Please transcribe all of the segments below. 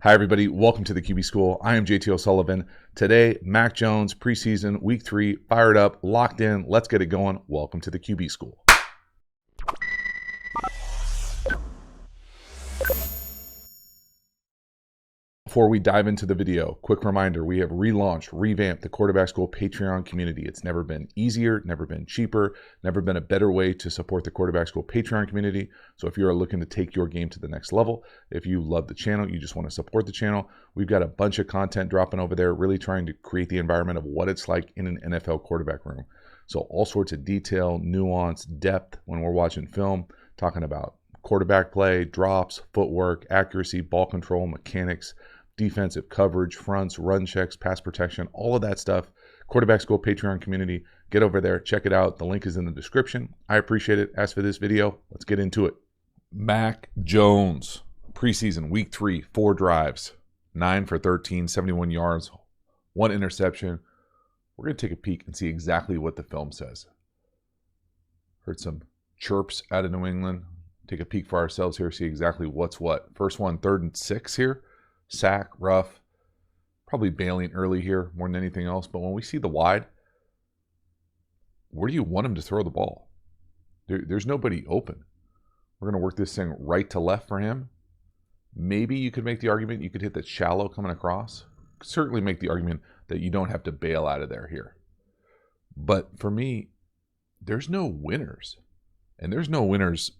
Hi, everybody. Welcome to the QB School. I am JT O'Sullivan. Today, Mac Jones, preseason, week 3, fired up, locked in. Let's get it going. Welcome to the QB School. Before we dive into the video, quick reminder, we have revamped the Quarterback School Patreon community. It's never been easier, never been cheaper, never been a better way to support the Quarterback School Patreon community. So if you're looking to take your game to the next level, if you love the channel, you just want to support the channel, we've got a bunch of content dropping over there, really trying to create the environment of what it's like in an NFL quarterback room. So all sorts of detail, nuance, depth when we're watching film, talking about quarterback play, drops, footwork, accuracy, ball control, mechanics, defensive coverage, fronts, run checks, pass protection, all of that stuff. Quarterback School Patreon community. Get over there, check it out. The link is in the description. I appreciate it. As for this video, let's get into it. Mac Jones, preseason, week 3, 4 drives, 9 for 13, 71 yards, 1 interception. We're going to take a peek and see exactly what the film says. Heard some chirps out of New England. Take a peek for ourselves here, see exactly what's what. First one, 3rd and 6 here. Sack, rough, probably bailing early here more than anything else. But when we see the wide, where do you want him to throw the ball? There's nobody open. We're going to work this thing right to left for him. Maybe you could make the argument you could hit that shallow coming across. Certainly make the argument that you don't have to bail out of there here. But for me, there's no winners. And there's no winners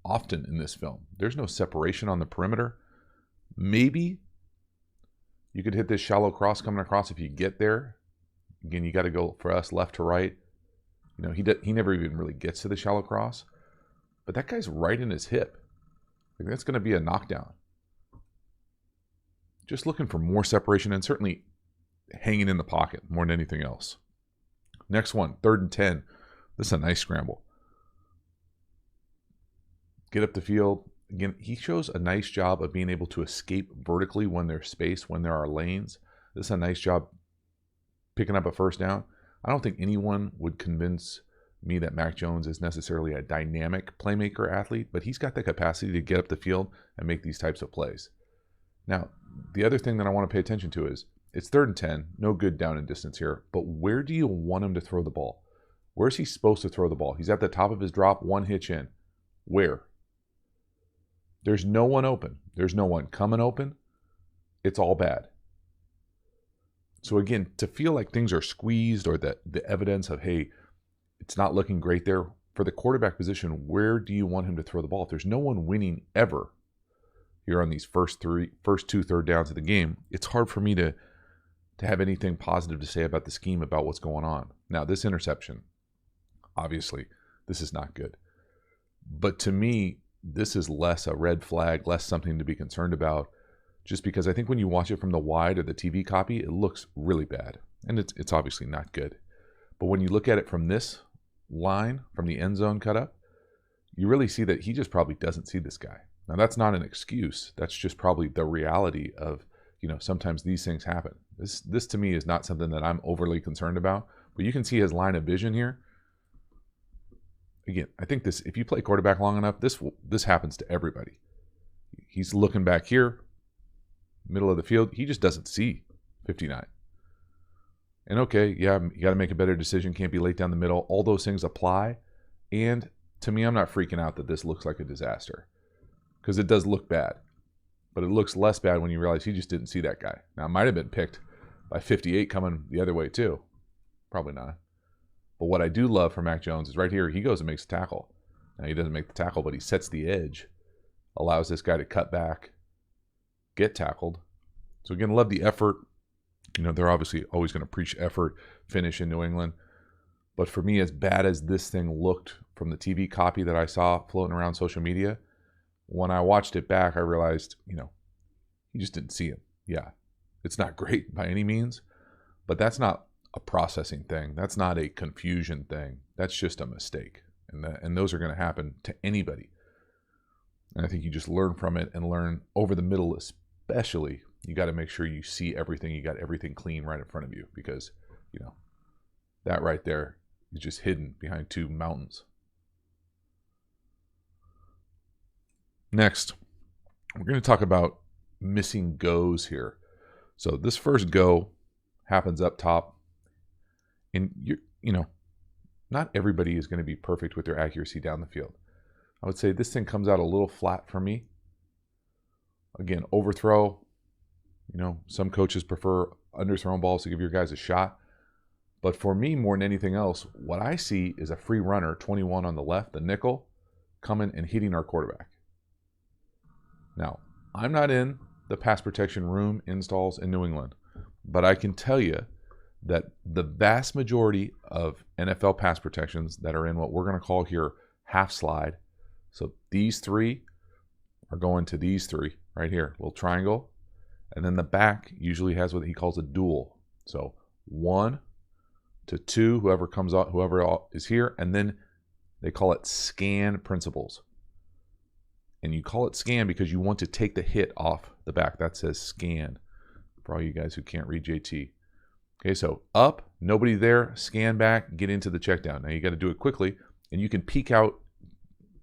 often in this film. There's no separation on the perimeter. Maybe you could hit this shallow cross coming across if you get there. Again, you got to go for us left to right. You know, he never even really gets to the shallow cross. But that guy's right in his hip. I think that's going to be a knockdown. Just looking for more separation and certainly hanging in the pocket more than anything else. Next one, 3rd and 10. This is a nice scramble. Get up the field. Again, he shows a nice job of being able to escape vertically when there's space, when there are lanes. This is a nice job picking up a first down. I don't think anyone would convince me that Mac Jones is necessarily a dynamic playmaker athlete, but he's got the capacity to get up the field and make these types of plays. Now, the other thing that I want to pay attention to is it's 3rd and 10, no good down and distance here, but where do you want him to throw the ball? Where is he supposed to throw the ball? He's at the top of his drop, 1 hitch in. Where? There's no one open. There's no one coming open. It's all bad. So again, to feel like things are squeezed or that the evidence of, hey, it's not looking great there, for the quarterback position, where do you want him to throw the ball? If there's no one winning ever here on these first 2 3rd downs of the game, it's hard for me to have anything positive to say about the scheme, about what's going on. Now, this interception, obviously, this is not good. But to me, this is less a red flag, less something to be concerned about, just because I think when you watch it from the wide or the TV copy, it looks really bad. And it's obviously not good. But when you look at it from this line, from the end zone cut up, you really see that he just probably doesn't see this guy. Now, that's not an excuse. That's just probably the reality of, you know, sometimes these things happen. This to me is not something that I'm overly concerned about. But you can see his line of vision here. Again, I think this, if you play quarterback long enough, this happens to everybody. He's looking back here, middle of the field. He just doesn't see 59. And okay, yeah, you got to make a better decision. Can't be late down the middle. All those things apply. And to me, I'm not freaking out that this looks like a disaster, because it does look bad. But it looks less bad when you realize he just didn't see that guy. Now, it might have been picked by 58 coming the other way too. Probably not. But what I do love for Mac Jones is right here, he goes and makes a tackle. Now, he doesn't make the tackle, but he sets the edge, allows this guy to cut back, get tackled. So again, love the effort. You know, they're obviously always going to preach effort, finish in New England. But for me, as bad as this thing looked from the TV copy that I saw floating around social media, when I watched it back, I realized, you know, he just didn't see him. Yeah, it's not great by any means, but that's not a processing thing. That's not a confusion thing. That's just a mistake. And those are going to happen to anybody. And I think you just learn from it and learn over the middle especially. You got to make sure you see everything. You got everything clean right in front of you, because, you know, that right there is just hidden behind 2 mountains. Next, we're going to talk about missing goes here. So this first go happens up top, and you know, not everybody is going to be perfect with their accuracy down the field. I would say this thing comes out a little flat for me. Again, overthrow. You know, some coaches prefer underthrown balls to give your guys a shot. But for me, more than anything else, what I see is a free runner, 21 on the left, the nickel, coming and hitting our quarterback. Now, I'm not in the pass protection room installs in New England, but I can tell you that the vast majority of NFL pass protections that are in what we're going to call here half slide. So these three are going to these three right here, little triangle. And then the back usually has what he calls a dual. So 1 to 2, whoever comes out, whoever is here, and then they call it scan principles. And you call it scan because you want to take the hit off the back. That says scan for all you guys who can't read JT. Okay, so up, nobody there, scan back, get into the check down. Now you got to do it quickly, and you can peek out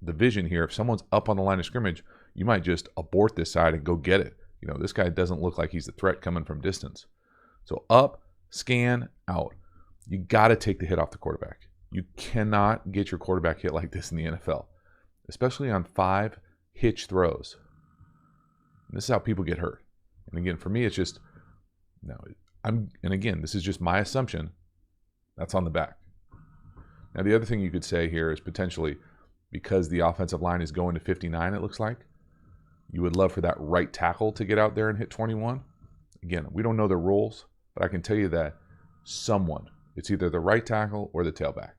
the vision here. If someone's up on the line of scrimmage, you might just abort this side and go get it. You know, this guy doesn't look like he's a threat coming from distance. So up, scan, out. You got to take the hit off the quarterback. You cannot get your quarterback hit like this in the NFL, especially on 5 hitch throws. And this is how people get hurt. And again, for me, it's just, no, and again, this is just my assumption. That's on the back. Now, the other thing you could say here is potentially because the offensive line is going to 59, it looks like, you would love for that right tackle to get out there and hit 21. Again, we don't know the rules, but I can tell you that someone, it's either the right tackle or the tailback.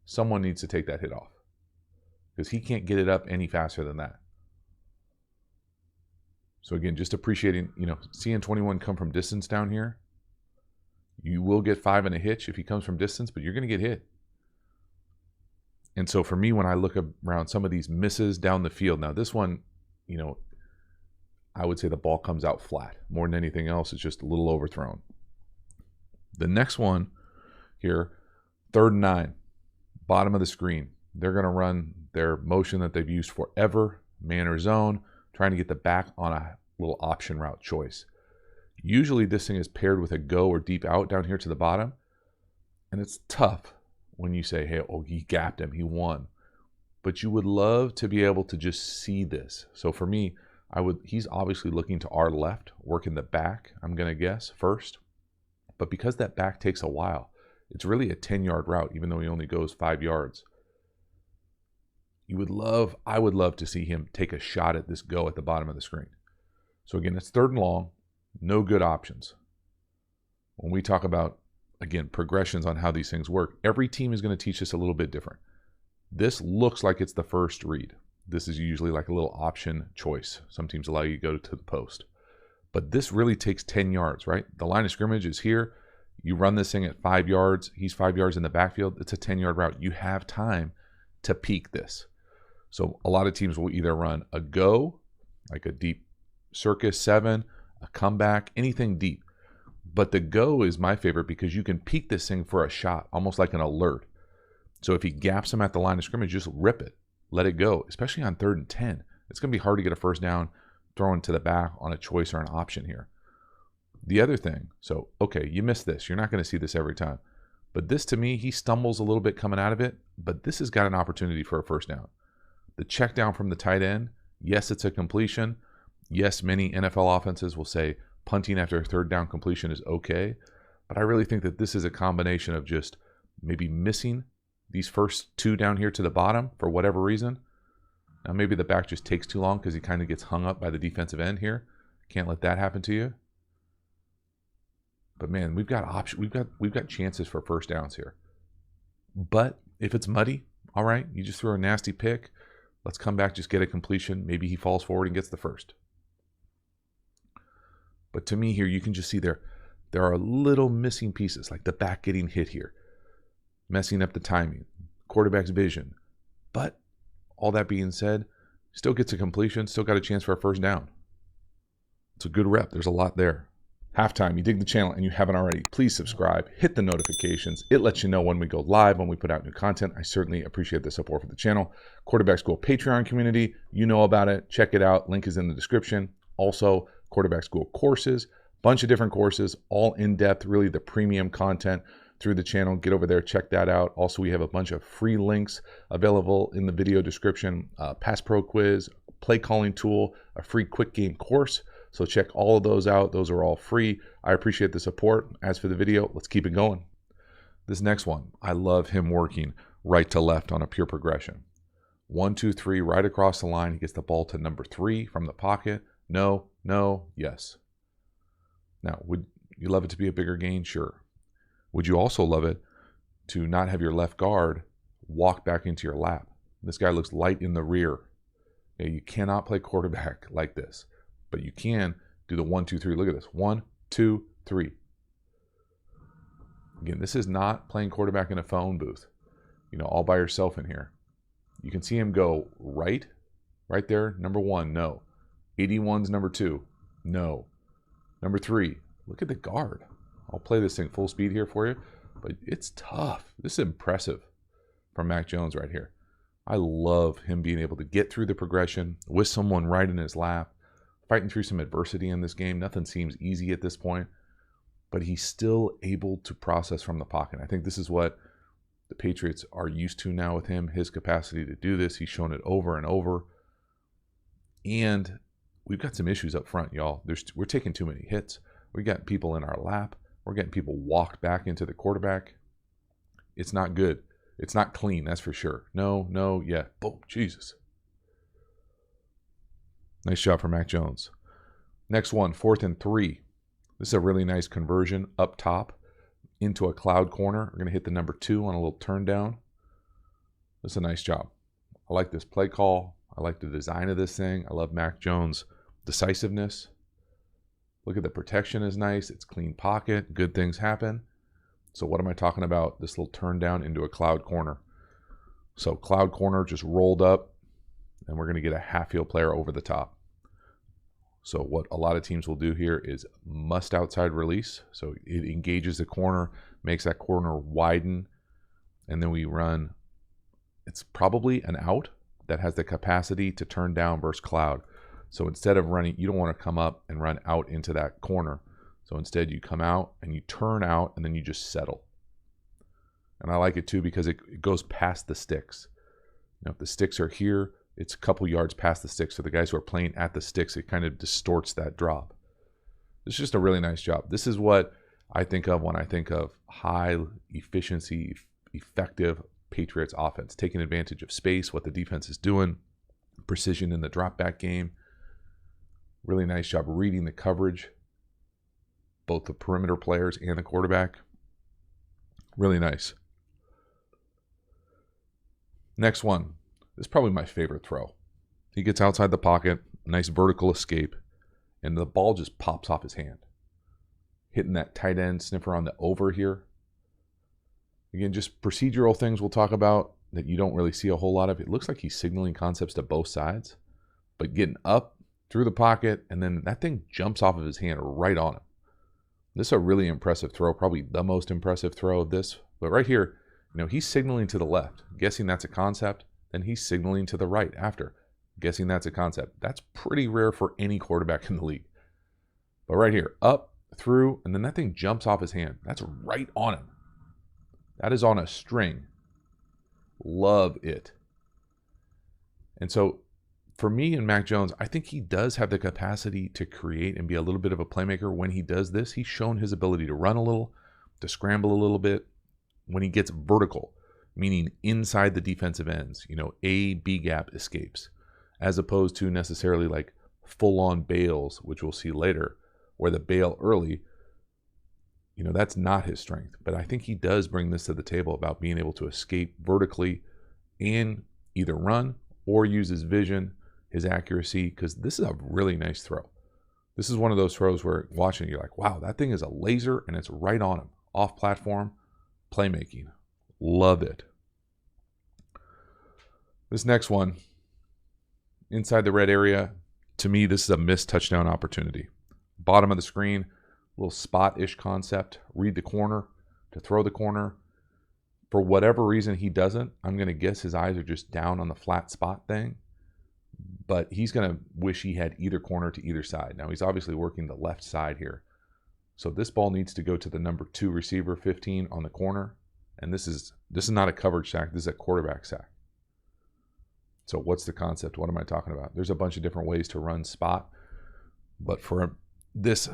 Someone needs to take that hit off because he can't get it up any faster than that. So again, just appreciating, you know, seeing 21 come from distance down here. You will get 5 in a hitch if he comes from distance, but you're going to get hit. And so for me, when I look around some of these misses down the field, now this one, you know, I would say the ball comes out flat. More than anything else, it's just a little overthrown. The next one here, 3rd and 9, bottom of the screen. They're going to run their motion that they've used forever, man or zone, trying to get the back on a little option route choice. Usually this thing is paired with a go or deep out down here to the bottom. And it's tough when you say, hey, oh, he gapped him, he won. But you would love to be able to just see this. So for me, he's obviously looking to our left, working the back, I'm going to guess, first. But because that back takes a while, it's really a 10-yard route, even though he only goes 5 yards. I would love to see him take a shot at this go at the bottom of the screen. So again, it's 3rd and long, no good options. When we talk about, again, progressions on how these things work, every team is going to teach us a little bit different. This looks like it's the first read. This is usually like a little option choice. Some teams allow you to go to the post. But this really takes 10 yards, right? The line of scrimmage is here. You run this thing at 5 yards. He's 5 yards in the backfield. It's a 10-yard route. You have time to peek this. So a lot of teams will either run a go, like a deep circus 7, a comeback, anything deep. But the go is my favorite because you can peek this thing for a shot, almost like an alert. So if he gaps him at the line of scrimmage, just rip it. Let it go, especially on 3rd and 10. It's going to be hard to get a first down throwing to the back on a choice or an option here. The other thing, so, okay, you missed this. You're not going to see this every time. But this, to me, he stumbles a little bit coming out of it, but this has got an opportunity for a first down. The check down from the tight end, yes, it's a completion. Yes, many NFL offenses will say punting after a 3rd down completion is okay. But I really think that this is a combination of just maybe missing these first 2 down here to the bottom for whatever reason. Now maybe the back just takes too long because he kind of gets hung up by the defensive end here. Can't let that happen to you. But man, we've got options. We've got chances for first downs here. But if it's muddy, all right, you just throw a nasty pick. Let's come back, just get a completion. Maybe he falls forward and gets the first. But to me here, you can just see there are little missing pieces, like the back getting hit here, messing up the timing, quarterback's vision. But all that being said, still gets a completion, still got a chance for a first down. It's a good rep. There's a lot there. Halftime, you dig the channel and you haven't already, please subscribe, hit the notifications. It lets you know when we go live, when we put out new content. I certainly appreciate the support for the channel. Quarterback School Patreon community, you know about it. Check it out. Link is in the description. Also, quarterback school courses, bunch of different courses, all in-depth, really the premium content through the channel. Get over there, check that out. Also, we have a bunch of free links available in the video description. Pass Pro Quiz, play calling tool, a free quick game course. So check all of those out. Those are all free. I appreciate the support. As for the video, let's keep it going. This next one, I love him working right to left on a pure progression. 1, 2, 3, right across the line. He gets the ball to number 3 from the pocket. No, no, yes. Now, would you love it to be a bigger gain? Sure. Would you also love it to not have your left guard walk back into your lap? This guy looks light in the rear. Now, you cannot play quarterback like this, but you can do the 1, 2, 3. Look at this. 1, 2, 3. Again, this is not playing quarterback in a phone booth, all by yourself in here. You can see him go right there. Number 1, no. 81's number 2, no. Number 3, look at the guard. I'll play this thing full speed here for you, but it's tough. This is impressive from Mac Jones right here. I love him being able to get through the progression with someone right in his lap, fighting through some adversity in this game. Nothing seems easy at this point, but he's still able to process from the pocket. I think this is what the Patriots are used to now with him, his capacity to do this. He's shown it over and over. And we've got some issues up front, y'all. We're taking too many hits. We got people in our lap. We're getting people walked back into the quarterback. It's not good. It's not clean, that's for sure. No, no, yeah. Boom, Jesus. Nice job for Mac Jones. Next one, 4th and 3. This is a really nice conversion up top into a cloud corner. We're going to hit the number 2 on a little turn down. This is a nice job. I like this play call. I like the design of this thing. I love Mac Jones' decisiveness. Look at the protection is nice. It's clean pocket. Good things happen. So what am I talking about? This little turn down into a cloud corner. So cloud corner just rolled up, and we're going to get a half-field player over the top. So what a lot of teams will do here is must outside release. So it engages the corner, makes that corner widen, and then we run, it's probably an out that has the capacity to turn down versus cloud. So instead of running, you don't want to come up and run out into that corner. So instead you come out and you turn out and then you just settle. And I like it too because it goes past the sticks. If the sticks are here, it's a couple yards past the sticks. So the guys who are playing at the sticks, it kind of distorts that drop. It's just a really nice job. This is what I think of when I think of high efficiency, effective Patriots offense, taking advantage of space, what the defense is doing, precision in the drop back game. Really nice job reading the coverage, both the perimeter players and the quarterback. Really nice. Next one. This is probably my favorite throw. He gets outside the pocket, nice vertical escape, and the ball just pops off his hand. Hitting that tight end sniffer on the over here. Again, just procedural things we'll talk about that you don't really see a whole lot of. It looks like he's signaling concepts to both sides, but getting up through the pocket, and then that thing jumps off of his hand right on him. This is a really impressive throw, probably the most impressive throw of this. But right here, he's signaling to the left, guessing that's a concept. Then he's signaling to the right after, guessing that's a concept. That's pretty rare for any quarterback in the league. But right here, up, through, and then that thing jumps off his hand. That's right on him. That is on a string. Love it. And so for me and Mac Jones, I think he does have the capacity to create and be a little bit of a playmaker when he does this. He's shown his ability to run a little, to scramble a little bit. When he gets vertical, meaning inside the defensive ends, A, B gap escapes, as opposed to necessarily like full-on bails, which we'll see later, where the bail early, that's not his strength. But I think he does bring this to the table about being able to escape vertically and either run or use his vision, his accuracy, because this is a really nice throw. This is one of those throws where watching you're like, wow, that thing is a laser and it's right on him. Off platform, playmaking. Love it. This next one, inside the red area, to me, this is a missed touchdown opportunity. Bottom of the screen, little spot-ish concept. Read the corner to throw the corner. For whatever reason he doesn't, I'm going to guess his eyes are just down on the flat spot thing. but he's going to wish he had either corner to either side. Now, he's obviously working the left side here. So this ball needs to go to the number 2 receiver, 15, on the corner. And this is not a coverage sack. This is a quarterback sack. So what's the concept? What am I talking about? There's a bunch of different ways to run spot. But for this,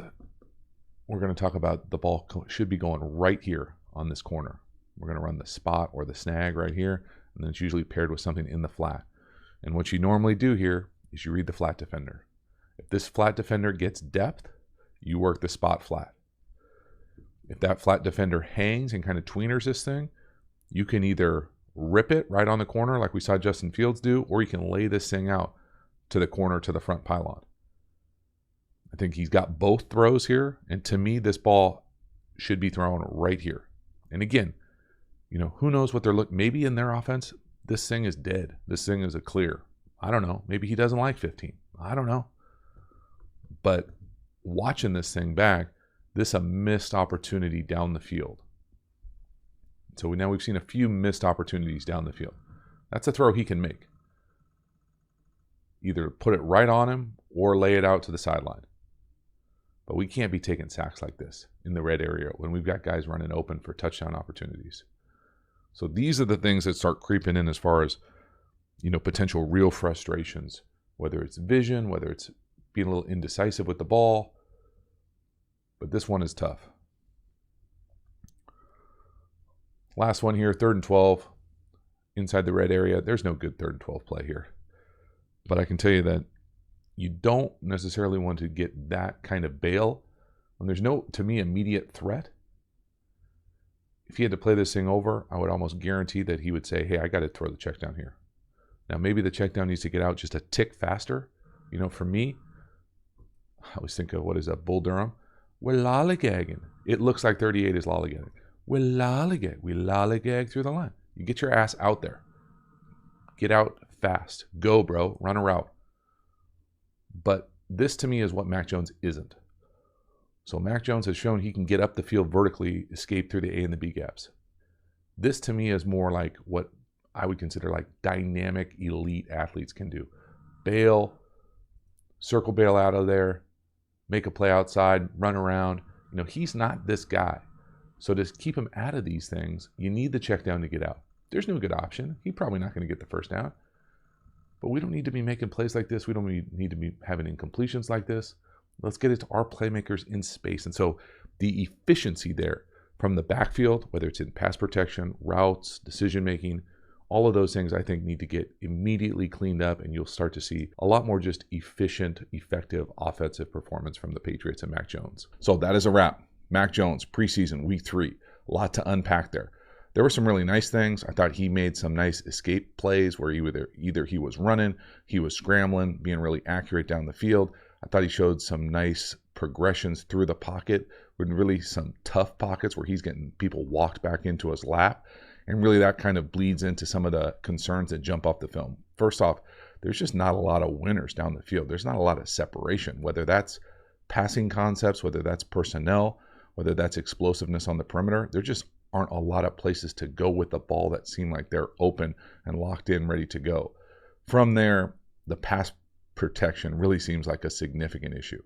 we're going to talk about the ball should be going right here on this corner. We're going to run the spot or the snag right here. And then it's usually paired with something in the flat. And what you normally do here is you read the flat defender. If this flat defender gets depth, you work the spot flat. If that flat defender hangs and kind of tweeners this thing, you can either rip it right on the corner like we saw Justin Fields do, or you can lay this thing out to the corner to the front pylon. I think he's got both throws here, and to me, this ball should be thrown right here. And again, you know, who knows what they're looking. Maybe in their offense, this thing is dead. This thing is a clear. I don't know. Maybe he doesn't like 15. I don't know. But watching this thing back, this is a missed opportunity down the field. So now we've seen a few missed opportunities down the field. That's a throw he can make. Either put it right on him or lay it out to the sideline. But we can't be taking sacks like this in the red area when we've got guys running open for touchdown opportunities. So these are the things that start creeping in as far as, you know, potential real frustrations, whether it's vision, whether it's being a little indecisive with the ball. But this one is tough. Last one here, 3rd and 12, inside the red area. There's no good 3rd and 12 play here. But I can tell you that you don't necessarily want to get that kind of bail when there's no, to me, immediate threat. If he had to play this thing over, I would almost guarantee that he would say, hey, I got to throw the check down here. Now, maybe the check down needs to get out just a tick faster. You know, for me, I always think of, what is that, Bull Durham? We're lollygagging. It looks like 38 is lollygagging. We lollygag through the line. You get your ass out there. Get out fast. Go, bro. Run a route. But this, to me, is what Mac Jones isn't. So Mac Jones has shown he can get up the field vertically, escape through the A and the B gaps. This, to me, is more like what I would consider like dynamic elite athletes can do. Bail, circle bail out of there, make a play outside, run around. You know, he's not this guy. So to keep him out of these things, you need the check down to get out. There's no good option. He's probably not going to get the first down. But we don't need to be making plays like this. We don't need to be having incompletions like this. Let's get it to our playmakers in space. And so the efficiency there from the backfield, whether it's in pass protection, routes, decision-making, all of those things I think need to get immediately cleaned up, and you'll start to see a lot more just efficient, effective offensive performance from the Patriots and Mac Jones. So that is a wrap. Mac Jones, preseason, week 3. A lot to unpack there. There were some really nice things. I thought he made some nice escape plays where either he was running, he was scrambling, being really accurate down the field. I thought he showed some nice progressions through the pocket, with really some tough pockets where he's getting people walked back into his lap. And really that kind of bleeds into some of the concerns that jump off the film. First off, there's just not a lot of winners down the field. There's not a lot of separation, whether that's passing concepts, whether that's personnel, whether that's explosiveness on the perimeter. There just aren't a lot of places to go with the ball that seem like they're open and locked in, ready to go. From there, the pass protection really seems like a significant issue.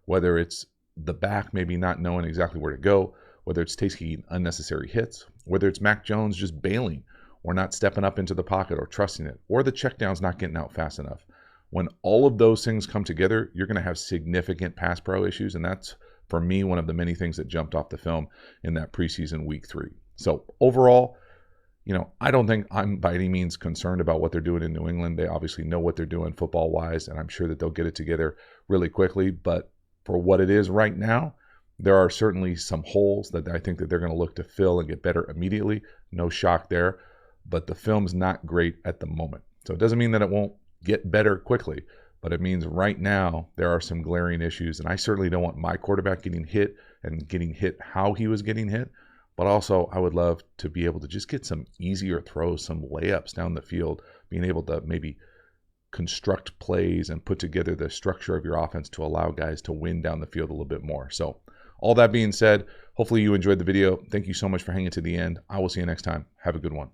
Whether it's the back maybe not knowing exactly where to go, whether it's taking unnecessary hits, whether it's Mac Jones just bailing or not stepping up into the pocket or trusting it, or the checkdowns not getting out fast enough. When all of those things come together, you're going to have significant pass pro issues, and that's, for me, one of the many things that jumped off the film in that preseason week 3. So overall, you know, I don't think I'm by any means concerned about what they're doing in New England. They obviously know what they're doing football-wise, and I'm sure that they'll get it together really quickly. But for what it is right now, there are certainly some holes that I think that they're going to look to fill and get better immediately. No shock there. But the film's not great at the moment. So it doesn't mean that it won't get better quickly, but it means right now there are some glaring issues. And I certainly don't want my quarterback getting hit and getting hit how he was getting hit. But also, I would love to be able to just get some easier throws, some layups down the field, being able to maybe construct plays and put together the structure of your offense to allow guys to win down the field a little bit more. So all that being said, hopefully you enjoyed the video. Thank you so much for hanging to the end. I will see you next time. Have a good one.